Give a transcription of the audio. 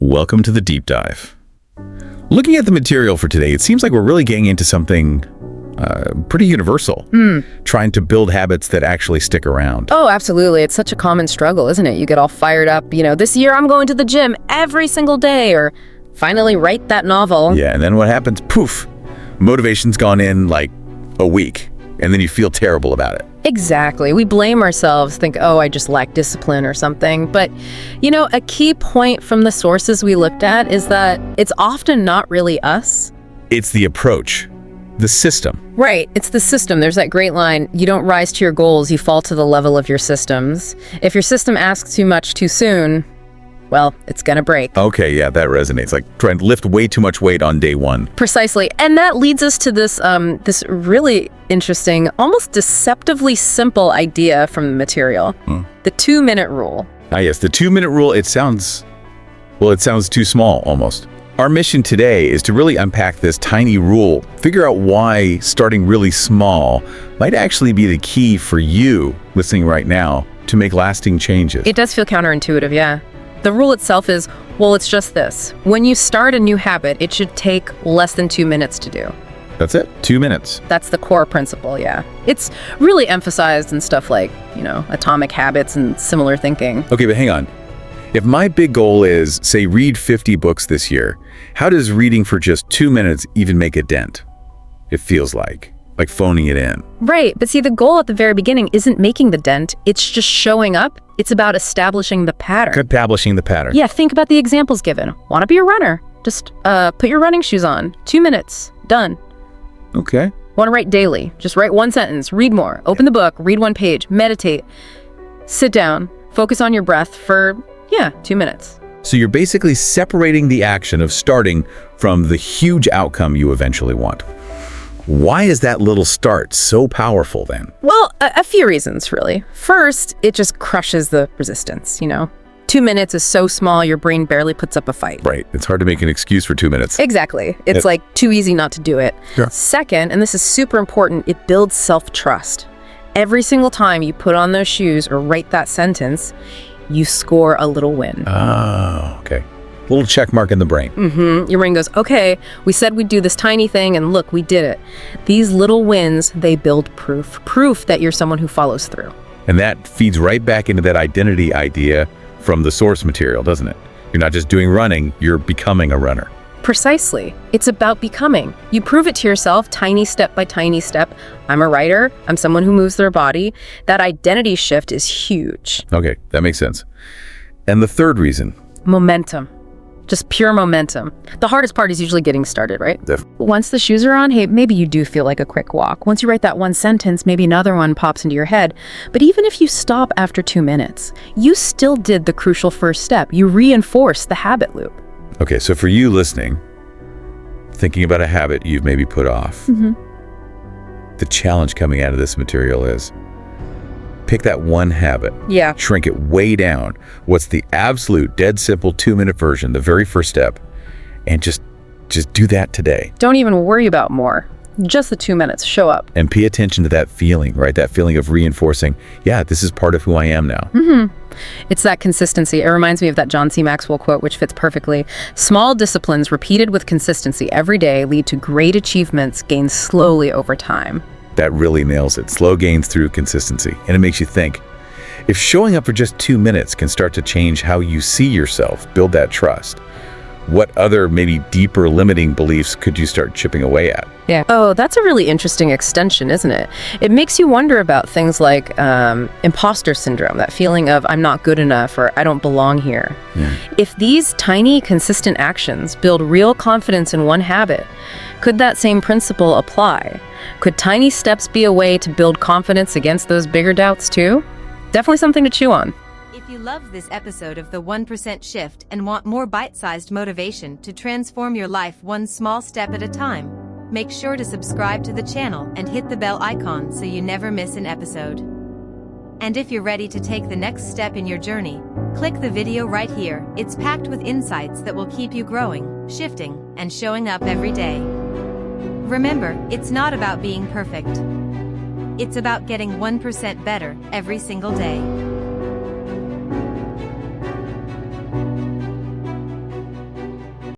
Welcome to the deep dive. Looking at the material for today, it seems like we're really getting into something pretty universal, trying to build habits that actually stick around. Oh, absolutely. It's such a common struggle, isn't it? You get all fired up, this year I'm going to the gym every single day, or finally write that novel. Yeah, and then what happens? Poof! Motivation's gone in like a week, and then you feel terrible about it. Exactly. We blame ourselves, think, oh, I just lack discipline or something. But, a key point from the sources we looked at is that it's often not really us. It's the approach, the system. Right. It's the system. There's that great line, you don't rise to your goals, you fall to the level of your systems. If your system asks too much too soon, well, it's gonna break. Okay, yeah, that resonates. Like trying to lift way too much weight on day one. Precisely. And that leads us to this really interesting, almost deceptively simple idea from the material. The 2-minute rule. Ah, yes, the 2-minute rule, it sounds too small almost. Our mission today is to really unpack this tiny rule, figure out why starting really small might actually be the key for you listening right now to make lasting changes. It does feel counterintuitive, yeah. The rule itself is, it's just this. When you start a new habit, it should take less than 2 minutes to do. That's it, 2 minutes. That's the core principle, yeah. It's really emphasized in stuff like, atomic habits and similar thinking. Okay, but hang on. If my big goal is, say, read 50 books this year, how does reading for just 2 minutes even make a dent? It feels like phoning it in. Right, but see, the goal at the very beginning isn't making the dent, it's just showing up. It's about establishing the pattern. Establishing the pattern. Yeah, think about the examples given. Want to be a runner? Just put your running shoes on. 2 minutes. Done. Okay. Want to write daily? Just write one sentence. Read more. Open the book. Read one page. Meditate. Sit down. Focus on your breath for, 2 minutes. So you're basically separating the action of starting from the huge outcome you eventually want. Why is that little start so powerful then? Well, a few reasons, really. First, it just crushes the resistance, 2 minutes is so small, your brain barely puts up a fight. Right. It's hard to make an excuse for 2 minutes. Exactly. It's like too easy not to do it. Sure. Second, and this is super important, it builds self-trust. Every single time you put on those shoes or write that sentence, you score a little win. Oh, okay. A little check mark in the brain. Your brain goes, okay, we said we'd do this tiny thing, and look, we did it. These little wins, they build proof that you're someone who follows through. And that feeds right back into that identity idea from the source material, doesn't it? You're not just doing running, you're becoming a runner. Precisely. It's about becoming. You prove it to yourself, tiny step by tiny step. I'm a writer. I'm someone who moves their body. That identity shift is huge. Okay, that makes sense. And the third reason? Momentum. Just pure momentum. The hardest part is usually getting started, right? Once the shoes are on, hey, maybe you do feel like a quick walk. Once you write that one sentence, maybe another one pops into your head. But even if you stop after 2 minutes, you still did the crucial first step. You reinforced the habit loop. Okay, so for you listening, thinking about a habit you've maybe put off, the challenge coming out of this material is pick that one habit, shrink it way down. What's the absolute dead simple 2-minute version, the very first step, and just do that today. Don't even worry about more. Just the 2 minutes. Show up. And pay attention to that feeling, right? That feeling of reinforcing, this is part of who I am now. It's that consistency. It reminds me of that John C. Maxwell quote, which fits perfectly. Small disciplines repeated with consistency every day lead to great achievements gained slowly over time. That really nails it. Slow gains through consistency. And it makes you think, if showing up for just 2 minutes can start to change how you see yourself, build that trust, what other maybe deeper limiting beliefs could you start chipping away at? Yeah. Oh, that's a really interesting extension, isn't it? It makes you wonder about things like imposter syndrome, that feeling of I'm not good enough or I don't belong here. If these tiny, consistent actions build real confidence in one habit, could that same principle apply? Could tiny steps be a way to build confidence against those bigger doubts too? Definitely something to chew on. If you loved this episode of The 1% Shift and want more bite-sized motivation to transform your life one small step at a time, make sure to subscribe to the channel and hit the bell icon so you never miss an episode. And if you're ready to take the next step in your journey, click the video right here. It's packed with insights that will keep you growing, shifting, and showing up every day. Remember, it's not about being perfect. It's about getting 1% better every single day.